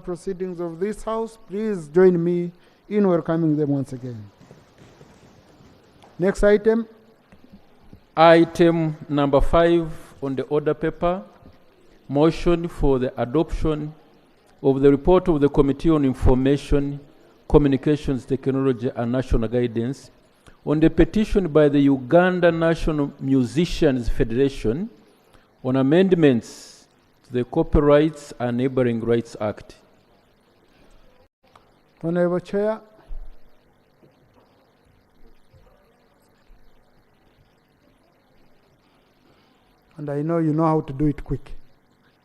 proceedings of this House. Please join me in welcoming them once again. Next item. Item number 5 on the order paper, motion for the adoption of the report of the Committee on Information, Communications Technology and National Guidance on the petition by the Uganda National Musicians Federation on amendments to the Copyrights and Neighbouring Rights Act. Honorable Chair. And I know you know how to do it quick.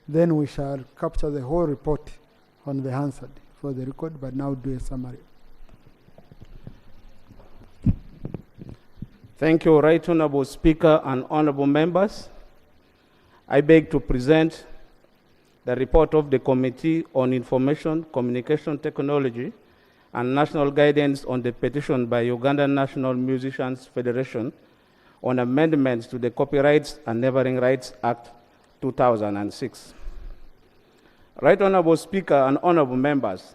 Then we shall capture the whole report on the Hansard for the record, but now do a summary. Thank you, Right Honourable Speaker and Honourable Members. I beg to present the report of the Committee on Information, Communication Technology and National Guidance on the petition by Uganda National Musicians Federation on amendments to the Copyrights and Neighbouring Rights Act 2006. Right Honourable Speaker and Honourable Members,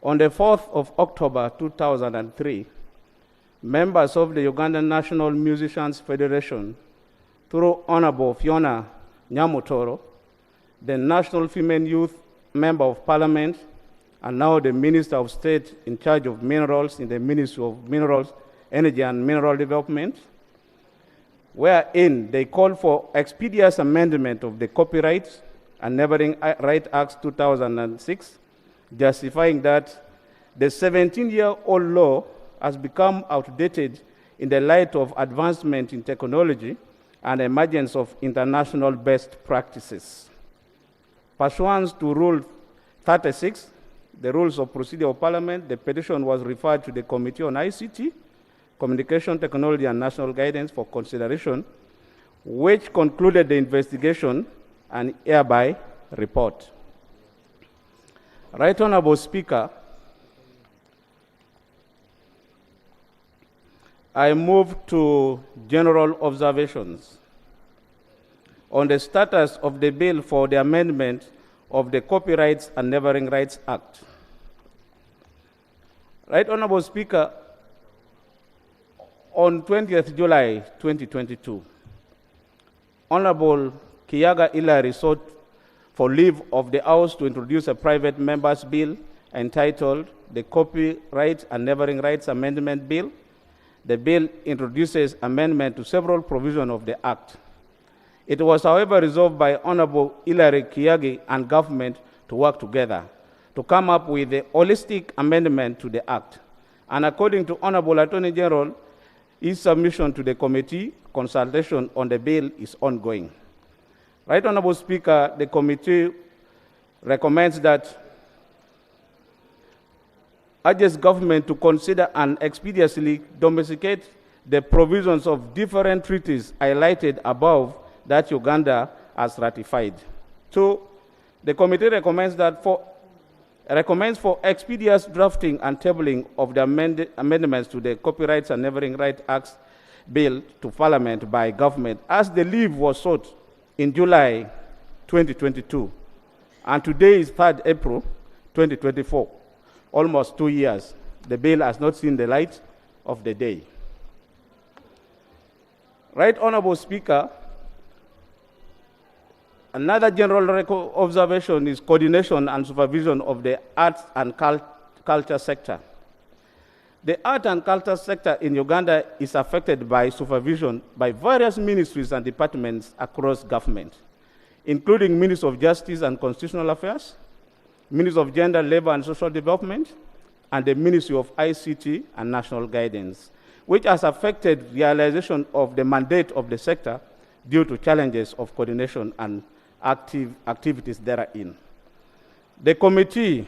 on the 4th of October 2003, members of the Uganda National Musicians Federation, through Honourable Fiona Nyamutoro, the National Female Youth Member of Parliament, and now the Minister of State in charge of minerals in the Ministry of Minerals, Energy and Mineral Development, wherein they called for expeditious amendment of the Copyrights and Neighbouring Rights Act 2006, justifying that the 17-year-old law has become outdated in the light of advancement in technology and emergence of international best practices. Pursuant to Rule 36, the Rules of Procedure of Parliament, the petition was referred to the Committee on ICT, Communication Technology and National Guidance for consideration, which concluded the investigation and hereby report. Right Honourable Speaker, I move to general observations on the status of the bill for the amendment of the Copyrights and Neighbouring Rights Act. Right Honourable Speaker, on 20th July 2022, Honourable Kiyaga Ilari sought for leave of the House to introduce a private member's bill entitled the Copyright and Neighbouring Rights Amendment Bill. The bill introduces amendment to several provisions of the Act. It was, however, resolved by Honourable Hilary Kiyagi and government to work together to come up with a holistic amendment to the Act. And according to Honourable Attorney General, his submission to the committee, consultation on the bill is ongoing. Right Honourable Speaker, the committee recommends that urges government to consider and expeditiously domesticate the provisions of different treaties highlighted above that Uganda has ratified. So, the committee recommends for expeditious drafting and tabling of the amendments to the Copyrights and Neighbouring Rights Act bill to Parliament by government, as the leave was sought in July 2022, and today is 3rd April 2024. Almost 2 years, the bill has not seen the light of the day. Right Honourable Speaker, another general observation is coordination and supervision of the arts and culture sector. The art and culture sector in Uganda is affected by supervision by various ministries and departments across government, including Ministry of Justice and Constitutional Affairs, Ministry of Gender, Labour and Social Development, and the Ministry of ICT and National Guidance, which has affected realization of the mandate of the sector due to challenges of coordination and activities therein. The committee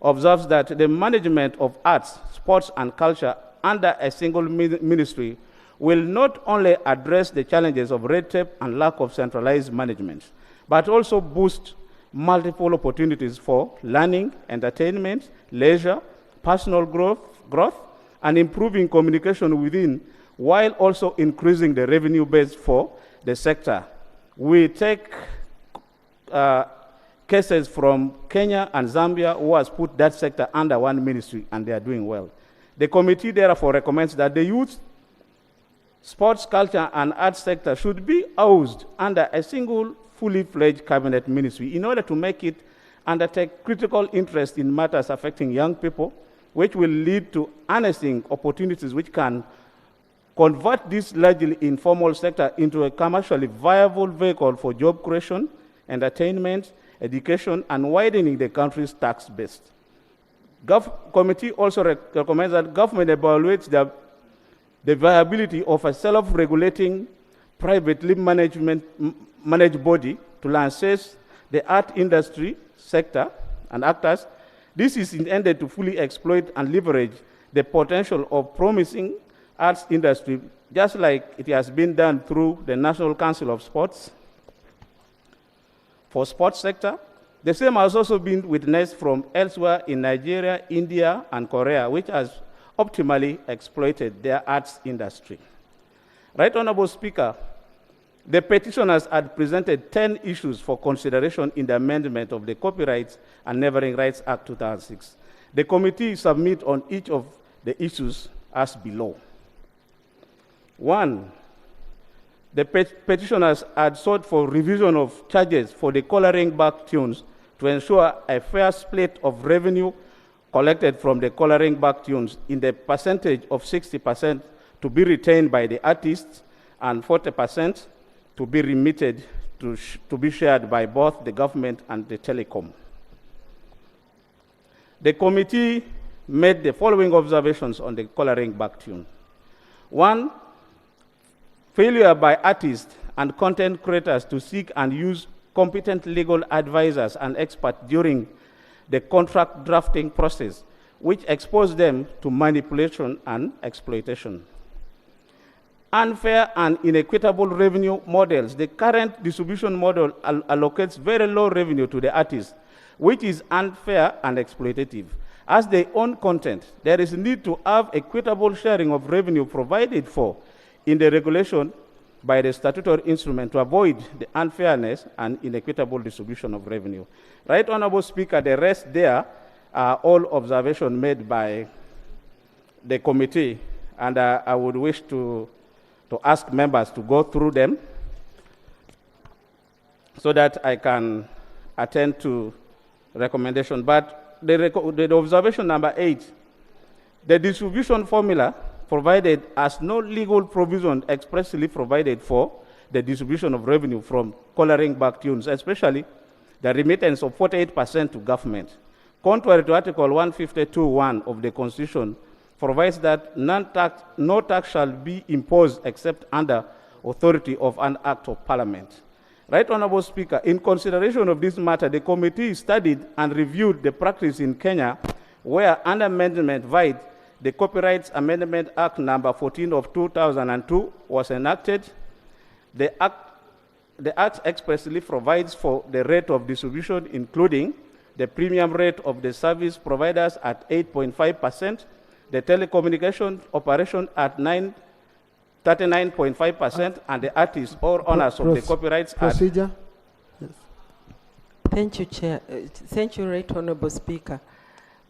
observes that the management of arts, sports, and culture under a single ministry will not only address the challenges of red tape and lack of centralized management, but also boost multiple opportunities for learning, entertainment, leisure, personal growth, and improving communication within, while also increasing the revenue base for the sector. We take cases from Kenya and Zambia who has put that sector under one ministry, and they are doing well. The committee therefore recommends that the youth, sports, culture, and arts sector should be housed under a single fully fledged cabinet ministry in order to make it undertake critical interest in matters affecting young people, which will lead to harnessing opportunities which can convert this largely informal sector into a commercially viable vehicle for job creation, entertainment, education, and widening the country's tax base. Committee also recommends that government evaluates the viability of a self-regulating, privately managed body to license the art industry sector and actors. This is intended to fully exploit and leverage the potential of promising arts industry, just like it has been done through the National Council of Sports. For sports sector, the same has also been witnessed from elsewhere in Nigeria, India, and Korea, which has optimally exploited their arts industry. Right Honorable Speaker, the petitioners had presented 10 issues for consideration in the amendment of the Copyrights and Neighbouring Rights Act 2006. The committee submit on each of the issues as below. 1. The petitioners had sought for revision of charges for the coloring back tunes to ensure a fair split of revenue collected from the coloring back tunes in the percentage of 60% to be retained by the artists and 40% to be remitted to be shared by both the government and the telecom. The committee made the following observations on the coloring back tune. 1, failure by artists and content creators to seek and use competent legal advisors and experts during the contract drafting process, which exposed them to manipulation and exploitation. Unfair and inequitable revenue models. The current distribution model allocates very low revenue to the artists, which is unfair and exploitative. As they own content, there is a need to have equitable sharing of revenue provided for in the regulation by the statutory instrument to avoid the unfairness and inequitable distribution of revenue. Right Honorable Speaker, the rest there are all observations made by the committee, and I would wish to ask members to go through them so that I can attend to recommendation. But the observation number 8, the distribution formula provided as no legal provision expressly provided for the distribution of revenue from coloring back tunes, especially the remittance of 48% to government. Contrary to Article 152(1) of the Constitution, provides that no tax shall be imposed except under authority of an Act of Parliament. Right Honorable Speaker, in consideration of this matter, the committee studied and reviewed the practice in Kenya where an amendment via the Copyrights Amendment Act number 14 of 2002 was enacted. The Act expressly provides for the rate of distribution, including the premium rate of the service providers at 8.5%, the telecommunication operation at 39.5%, and the artists or owners of the copyrights procedure. Yes. Thank you, Chair. Thank you, Right Honorable Speaker.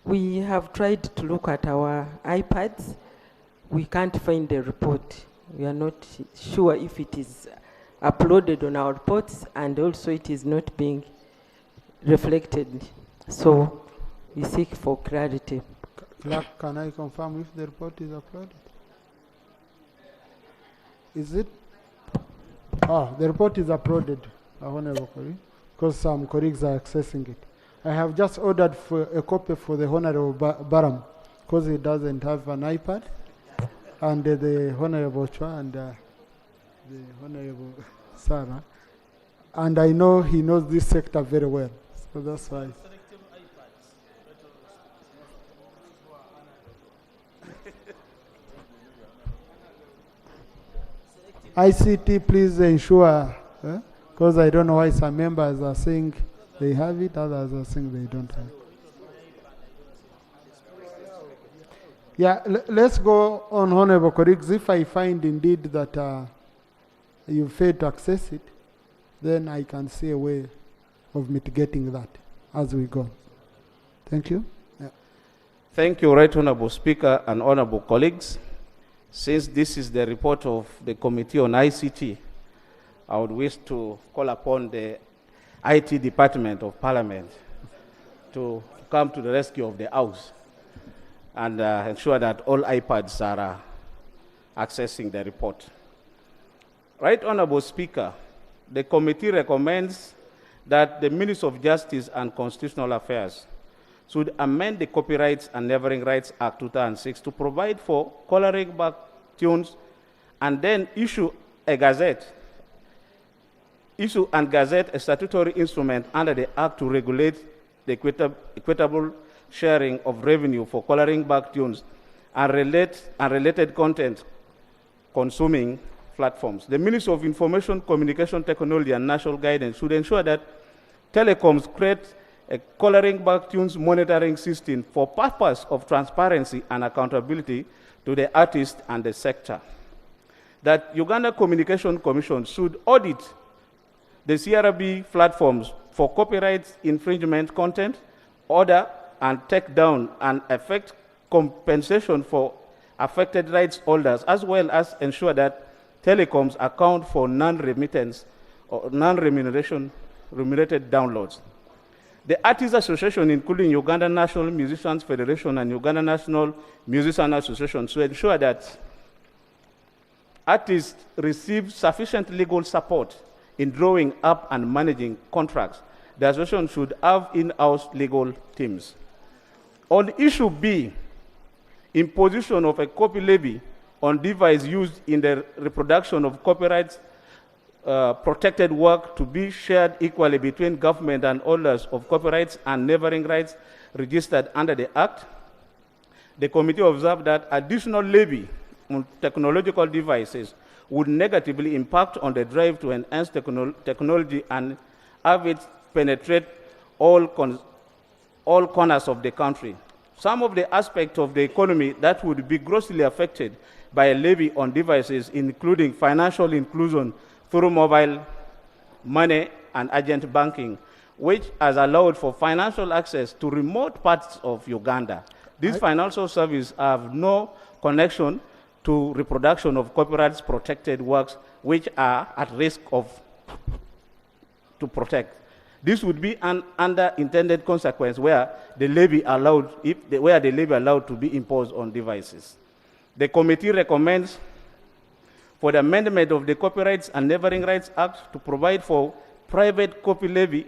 We have tried to look at our iPads. We can't find the report. We are not sure if it is uploaded on our reports, and also it is not being reflected. So we seek for clarity. Clerk, can I confirm if the report is uploaded? Is it? The report is uploaded, Honorable colleague, because some colleagues are accessing it. I have just ordered for a copy for the Honorable Baram, because he doesn't have an iPad, and the Honorable Chua and the Honorable Sarah, and I know he knows this sector very well, so that's why. ICT, please ensure, because I don't know why some members are saying they have it, others are saying they don't have it. Yeah, let's go on, Honorable colleagues. If I find indeed that you failed to access it, then I can see a way of mitigating that as we go. Thank you. Yeah. Thank you, Right Honorable Speaker and honorable colleagues. Since this is the report of the Committee on ICT, I would wish to call upon the IT Department of Parliament to come to the rescue of the House and ensure that all iPads are accessing the report. Right Honorable Speaker, the committee recommends that the Ministry of Justice and Constitutional Affairs should amend the Copyrights and Neighbouring Rights Act 2006 to provide for coloring back tunes and then issue and gazette a statutory instrument under the Act to regulate the equitable sharing of revenue for coloring back tunes and related content consuming platforms. The Ministry of Information, Communication Technology and National Guidance should ensure that telecoms create a coloring back tunes monitoring system for purpose of transparency and accountability to the artist and the sector. That Uganda Communication Commission should audit the CRB platforms for copyright infringement content, order and take down and effect compensation for affected rights holders, as well as ensure that telecoms account for non-remittance or non-remunerated downloads. The Artists Association, including Uganda National Musicians Federation and Uganda National Musician Association, to ensure that artists receive sufficient legal support in drawing up and managing contracts. The association should have in-house legal teams. On issue B, imposition of a copy levy on device used in the reproduction of copyright protected work to be shared equally between government and holders of copyrights and neighboring rights registered under the Act. The committee observed that additional levy on technological devices would negatively impact on the drive to enhance technology and have it penetrate all corners of the country. Some of the aspects of the economy that would be grossly affected by a levy on devices, including financial inclusion through mobile money and agent banking, which has allowed for financial access to remote parts of Uganda. These financial services have no connection to reproduction of copyright protected works which are at risk to protect. This would be an unintended consequence where the levy allowed to be imposed on devices. The committee recommends for the amendment of the Copyrights and Neighbouring Rights Act to provide for private copy levy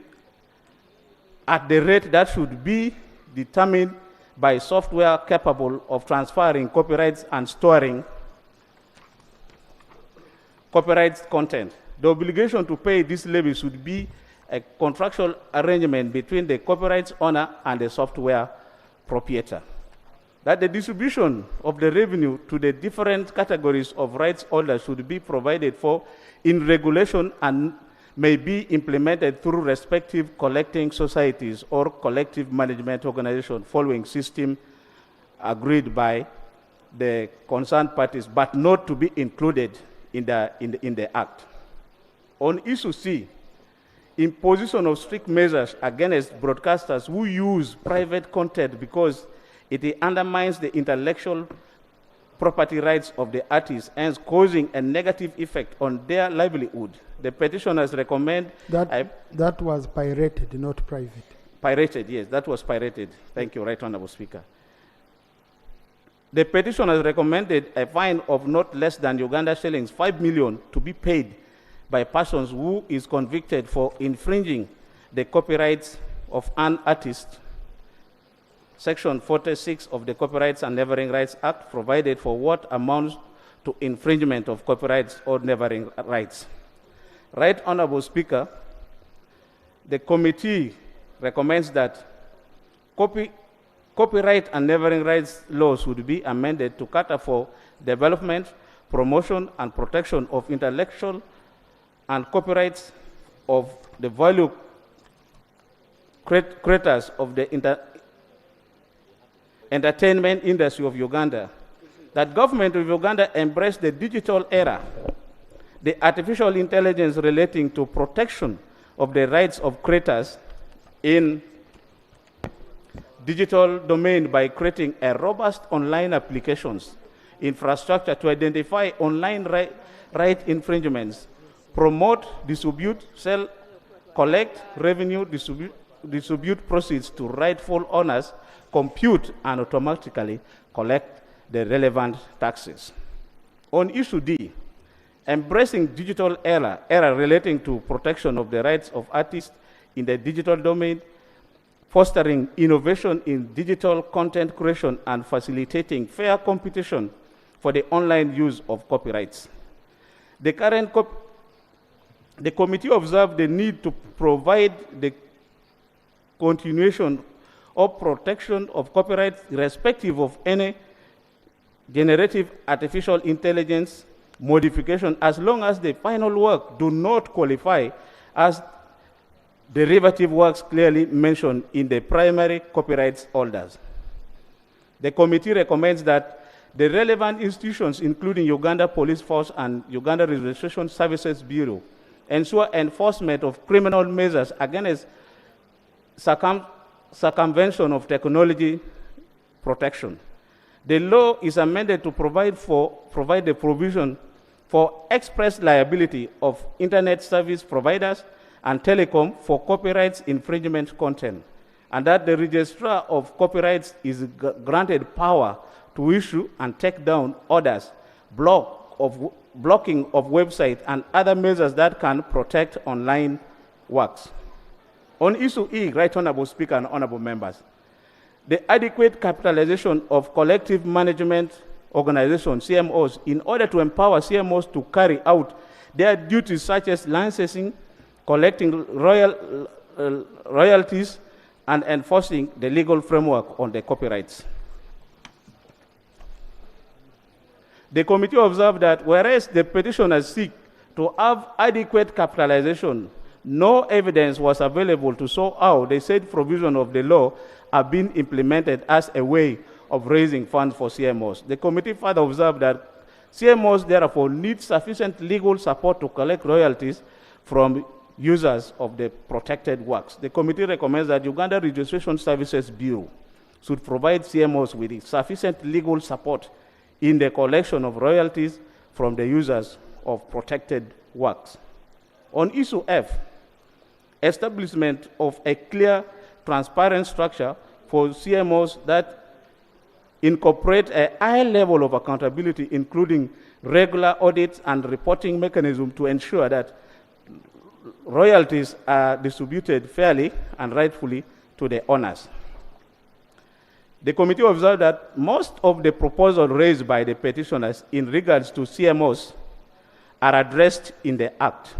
at the rate that should be determined by software capable of transferring copyrights and storing copyright content. The obligation to pay this levy should be a contractual arrangement between the copyright owner and the software proprietor. That the distribution of the revenue to the different categories of rights holders should be provided for in regulation and may be implemented through respective collecting societies or collective management organizations following system agreed by the concerned parties, but not to be included in the Act. On issue C, imposition of strict measures against broadcasters who use private content because it undermines the intellectual property rights of the artists, hence causing a negative effect on their livelihood. The petitioners recommend... That was pirated, not private. Pirated, yes, that was pirated. Thank you, Right Honourable Speaker. The petitioners recommended a fine of not less than Uganda shillings 5 million to be paid by persons who is convicted for infringing the copyrights of an artist. Section 46 of the Copyrights and Neighbouring Rights Act provided for what amounts to infringement of copyrights or neighbouring rights. Right Honourable Speaker, the committee recommends that copyright and neighbouring rights laws would be amended to cater for development, promotion, and protection of intellectual and copyrights of the value creators of the entertainment industry of Uganda. That government of Uganda embrace the digital era, the artificial intelligence relating to protection of the rights of creators in digital domain by creating a robust online applications infrastructure to identify online right infringements, promote, distribute, sell, collect revenue, distribute proceeds to rightful owners, compute, and automatically collect the relevant taxes. On issue D, embracing digital era relating to protection of the rights of artists in the digital domain, fostering innovation in digital content creation, and facilitating fair competition for the online use of copyrights. The committee observed the need to provide the continuation of protection of copyright irrespective of any generative artificial intelligence modification, as long as the final work do not qualify as derivative works clearly mentioned in the primary copyright holders. The committee recommends that the relevant institutions, including Uganda Police Force and Uganda Registration Services Bureau, ensure enforcement of criminal measures against circumvention of technology protection. The law is amended to provide the provision for express liability of internet service providers and telecom for copyrights infringement content, and that the registrar of copyrights is granted power to issue and take down orders, blocking of websites, and other measures that can protect online works. On issue E, Right Honorable Speaker and Honorable Members, the adequate capitalization of collective management organizations, CMOs, in order to empower CMOs to carry out their duties such as licensing, collecting royalties, and enforcing the legal framework on the copyrights. The committee observed that whereas the petitioners seek to have adequate capitalization, no evidence was available to show how the said provision of the law are being implemented as a way of raising funds for CMOs. The committee further observed that CMOs therefore need sufficient legal support to collect royalties from users of the protected works. The committee recommends that Uganda Registration Services Bureau should provide CMOs with sufficient legal support in the collection of royalties from the users of protected works. On issue F, establishment of a clear, transparent structure for CMOs that incorporate a high level of accountability, including regular audits and reporting mechanism to ensure that royalties are distributed fairly and rightfully to the owners. The committee observed that most of the proposals raised by the petitioners in regards to CMOs are addressed in the Act.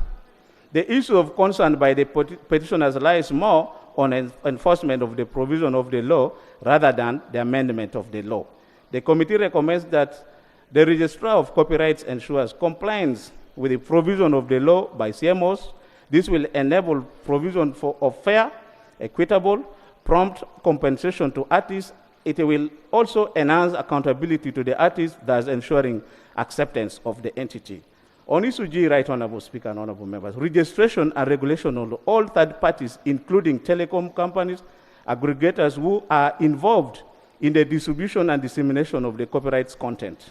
The issue of concern by the petitioners lies more on enforcement of the provision of the law rather than the amendment of the law. The committee recommends that the registrar of copyrights ensures compliance with the provision of the law by CMOs. This will enable provision of fair, equitable, prompt compensation to artists. It will also enhance accountability to the artists, thus ensuring acceptance of the entity. On issue G, Right Honorable Speaker and Honorable Members, registration and regulation of all third parties, including telecom companies, aggregators who are involved in the distribution and dissemination of the copyrights content.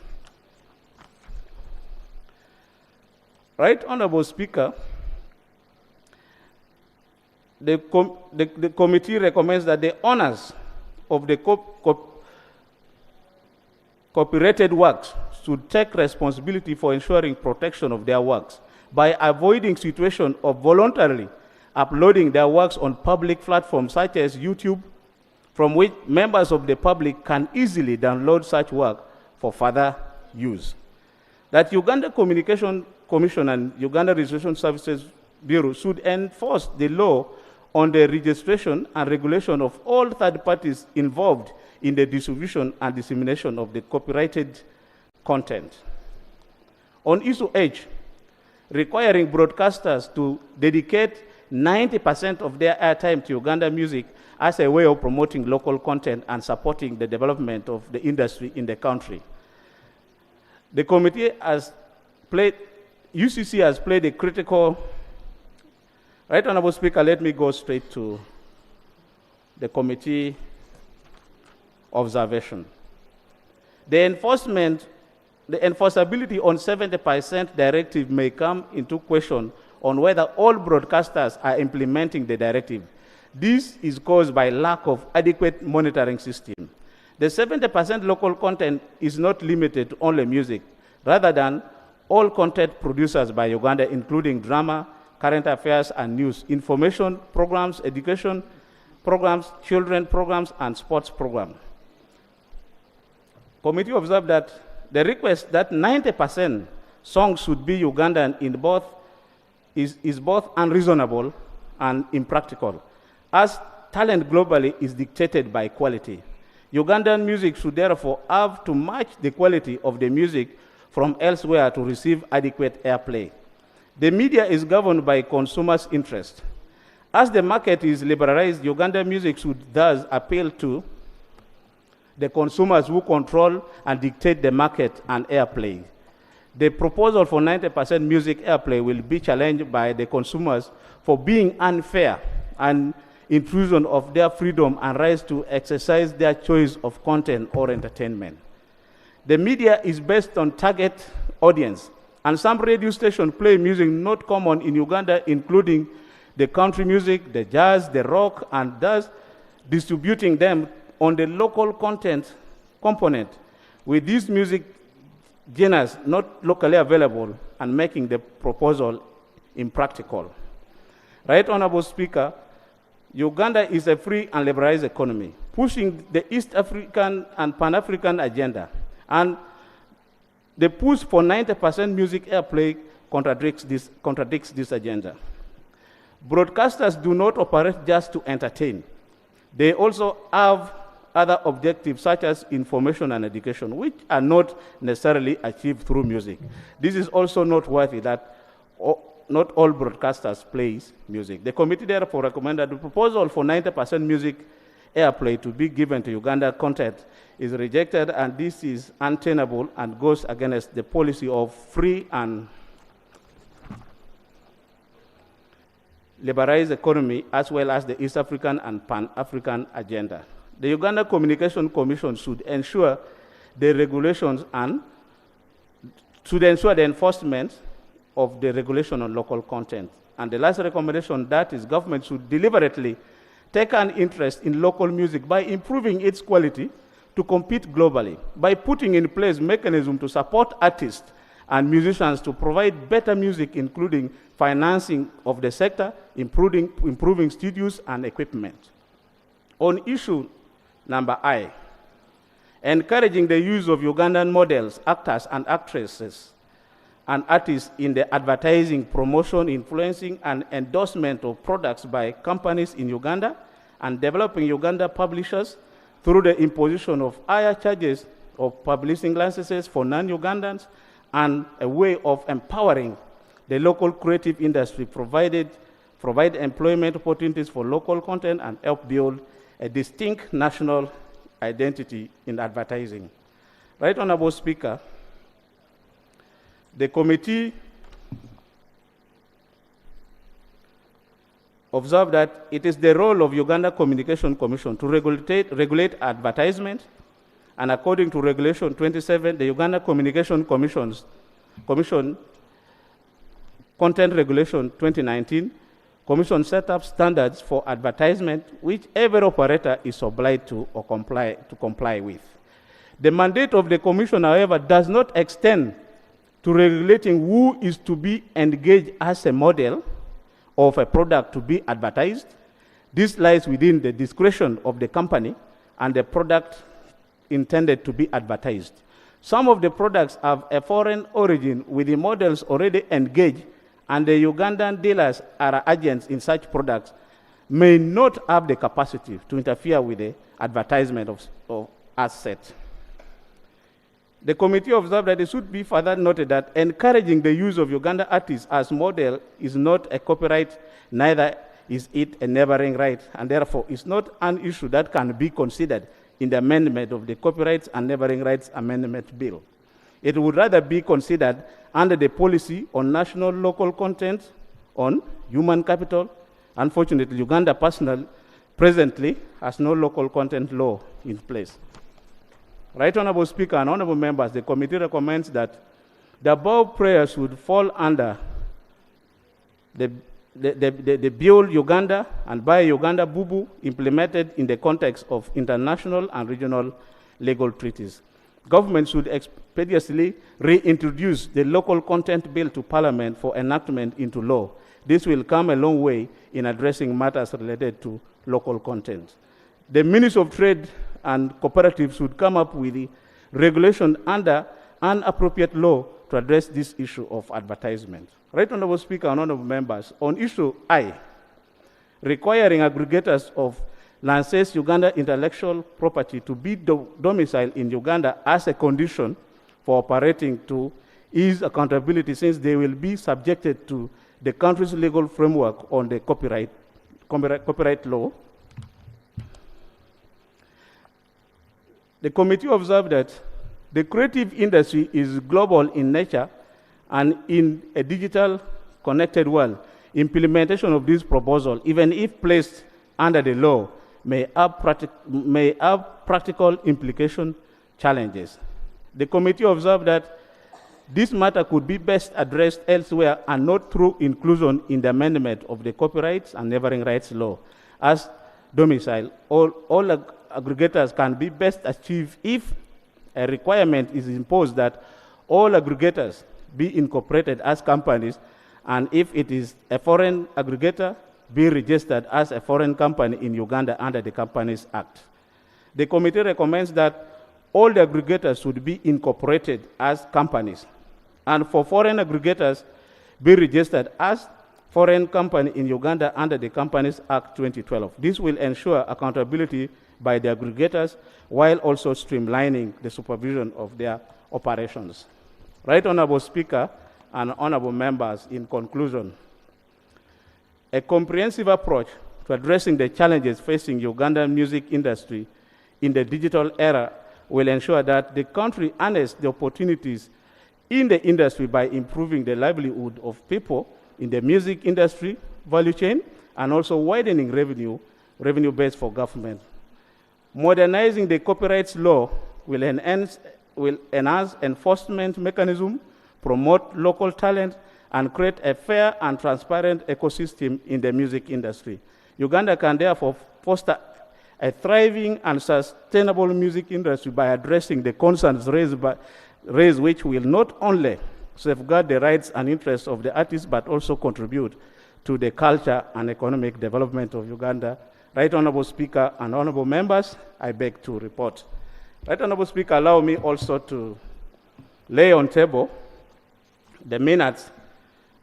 Right Honorable Speaker, the committee recommends that the owners of the copyrighted works should take responsibility for ensuring protection of their works by avoiding situation of voluntarily uploading their works on public platforms such as YouTube, from which members of the public can easily download such work for further use. That Uganda Communication Commission and Uganda Registration Services Bureau should enforce the law on the registration and regulation of all third parties involved in the distribution and dissemination of the copyrighted content. On issue H, requiring broadcasters to dedicate 90% of their airtime to Uganda music as a way of promoting local content and supporting the development of the industry in the country. The committee has played, UCC has played a critical Right Honorable Speaker, let me go straight to the committee observation. The enforceability on 70% directive may come into question on whether all broadcasters are implementing the directive. This is caused by lack of adequate monitoring system. The 70% local content is not limited to only music, rather than all content producers by Uganda, including drama, current affairs and news, information programs, education programs, children programs, and sports programs. Committee observed that the request that 90% songs should be Ugandan in both is both unreasonable and impractical, as talent globally is dictated by quality. Ugandan music should therefore have to match the quality of the music from elsewhere to receive adequate airplay. The media is governed by consumers' interest. As the market is liberalized, Ugandan music should thus appeal to the consumers who control and dictate the market and airplay. The proposal for 90% music airplay will be challenged by the consumers for being unfair and intrusion of their freedom and rights to exercise their choice of content or entertainment. The media is based on target audience, and some radio stations play music not common in Uganda, including the country music, the jazz, the rock, and thus distributing them on the local content component, with these music genres not locally available and making the proposal impractical. Right Honorable Speaker, Uganda is a free and liberalized economy, pushing the East African and Pan-African agenda, and the push for 90% music airplay contradicts this agenda. Broadcasters do not operate just to entertain. They also have other objectives such as information and education, which are not necessarily achieved through music. This is also noteworthy that not all broadcasters play music. The committee therefore recommended the proposal for 90% music airplay to be given to Uganda content is rejected, and this is untenable and goes against the policy of free and liberalized economy, as well as the East African and Pan-African agenda. The Uganda Communication Commission should ensure the regulations and should ensure the enforcement of the regulation on local content. And the last recommendation, that is government should deliberately take an interest in local music by improving its quality to compete globally, by putting in place mechanisms to support artists and musicians to provide better music, including financing of the sector, improving studios and equipment. On issue number I, encouraging the use of Ugandan models, actors and actresses, and artists in the advertising, promotion, influencing, and endorsement of products by companies in Uganda, and developing Uganda publishers through the imposition of higher charges of publishing licenses for non-Ugandans, and a way of empowering the local creative industry, provide employment opportunities for local content, and help build a distinct national identity in advertising. Right Honorable Speaker, the committee observed that it is the role of Uganda Communication Commission to regulate advertisement, and according to Regulation 27, the Uganda Communication Commission Content Regulation 2019, Commission set up standards for advertisement which every operator is obliged to comply with. The mandate of the Commission, however, does not extend to regulating who is to be engaged as a model of a product to be advertised. This lies within the discretion of the company and the product intended to be advertised. Some of the products have a foreign origin with the models already engaged, and the Ugandan dealers or agents in such products may not have the capacity to interfere with the advertisement of assets. The committee observed that it should be further noted that encouraging the use of Uganda artists as model is not a copyright, neither is it a neighboring right, and therefore is not an issue that can be considered in the amendment of the Copyrights and Neighboring Rights Amendment Bill. It would rather be considered under the policy on national local content, on human capital, Unfortunately, Uganda presently has no local content law in place. Right Honorable Speaker and Honorable Members, the committee recommends that the above prayers would fall under the Build Uganda and Buy Uganda Bubu implemented in the context of international and regional legal treaties. Government should expeditiously reintroduce the local content bill to Parliament for enactment into law. This will come a long way in addressing matters related to local content. The Ministry of Trade and Cooperatives should come up with the regulation under an appropriate law to address this issue of advertisement. Right Honorable Speaker and Honorable Members, on issue I, requiring aggregators of licensed Uganda intellectual property to be domiciled in Uganda as a condition for operating to ease accountability, since they will be subjected to the country's legal framework on the copyright law. The committee observed that the creative industry is global in nature, and in a digital connected world, implementation of this proposal, even if placed under the law, may have practical implication challenges. The committee observed that this matter could be best addressed elsewhere and not through inclusion in the amendment of the Copyrights and Neighbouring Rights Law. As domicile, all aggregators can be best achieved if a requirement is imposed that all aggregators be incorporated as companies, and if it is a foreign aggregator, be registered as a foreign company in Uganda under the Companies Act. The committee recommends that all the aggregators should be incorporated as companies, and for foreign aggregators, be registered as foreign company in Uganda under the Companies Act 2012. This will ensure accountability by the aggregators while also streamlining the supervision of their operations. Right Honorable Speaker and Honorable Members, in conclusion, a comprehensive approach to addressing the challenges facing Ugandan music industry in the digital era will ensure that the country harnesses the opportunities in the industry by improving the livelihood of people in the music industry value chain, and also widening revenue base for government. Modernizing the copyrights law will enhance enforcement mechanism, promote local talent, and create a fair and transparent ecosystem in the music industry. Uganda can therefore foster a thriving and sustainable music industry by addressing the concerns raised, which will not only safeguard the rights and interests of the artists, but also contribute to the culture and economic development of Uganda. Right Honorable Speaker and Honorable Members, I beg to report. Right Honorable Speaker, allow me also to lay on table the minutes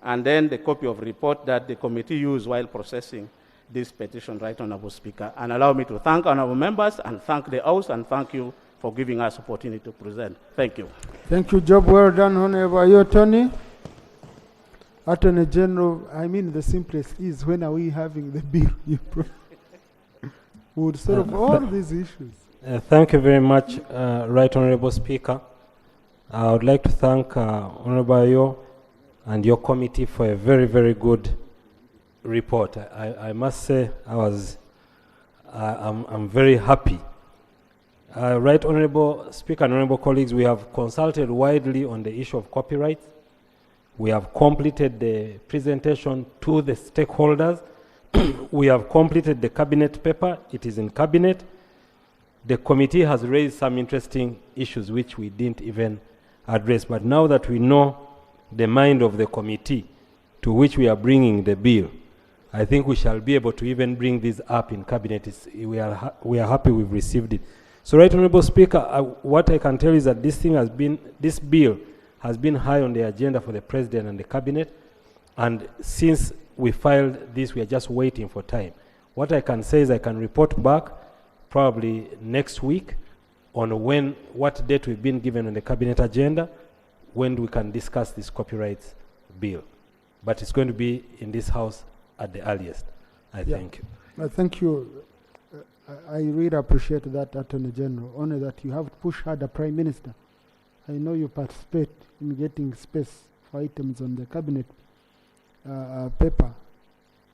and then the copy of report that the committee used while processing this petition, Right Honorable Speaker. And allow me to thank Honorable Members and thank the House and thank you for giving us opportunity to present. Thank you. Thank you. Job well done, Honorable Ayo Tonny. Attorney General, I mean, the simplest is, when are we having the bill? Would solve all these issues. Thank you very much, Right Honorable Speaker. I would like to thank Honorable Ayo and your committee for a very, very good report. I must say I'm very happy. Right Honorable Speaker and Honorable colleagues, we have consulted widely on the issue of copyright. We have completed the presentation to the stakeholders. We have completed the cabinet paper. It is in cabinet. The committee has raised some interesting issues which we didn't even address. But now that we know the mind of the committee to which we are bringing the bill, I think we shall be able to even bring this up in cabinet. We are happy we've received it. So, Right Honorable Speaker, what I can tell is that this bill has been high on the agenda for the President and the cabinet. And since we filed this, we are just waiting for time. What I can say is I can report back probably next week on what date we've been given on the cabinet agenda, when we can discuss this copyright bill. But it's going to be in this house at the earliest. Thank you. Thank you. I really appreciate that, Attorney General. Only that you have pushed hard the Prime Minister. I know you participate in getting space for items on the cabinet paper.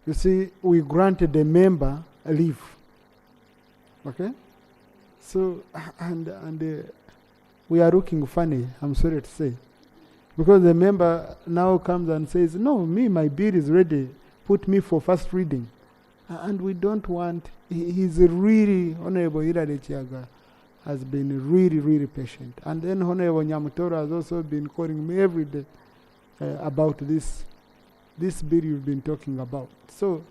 You see, we granted a member a leave. Okay? So, we are looking funny, I'm sorry to say. Because the member now comes and says, no, my bill is ready. Put me for first reading. And we don't want, he's really, Honorable Hilary Chiaga has been really, really patient. And then Honorable Nyamutoro has also been calling me every day about this bill you've been talking about. So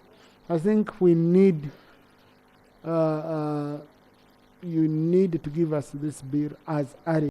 I think we need, you need to give us this bill as early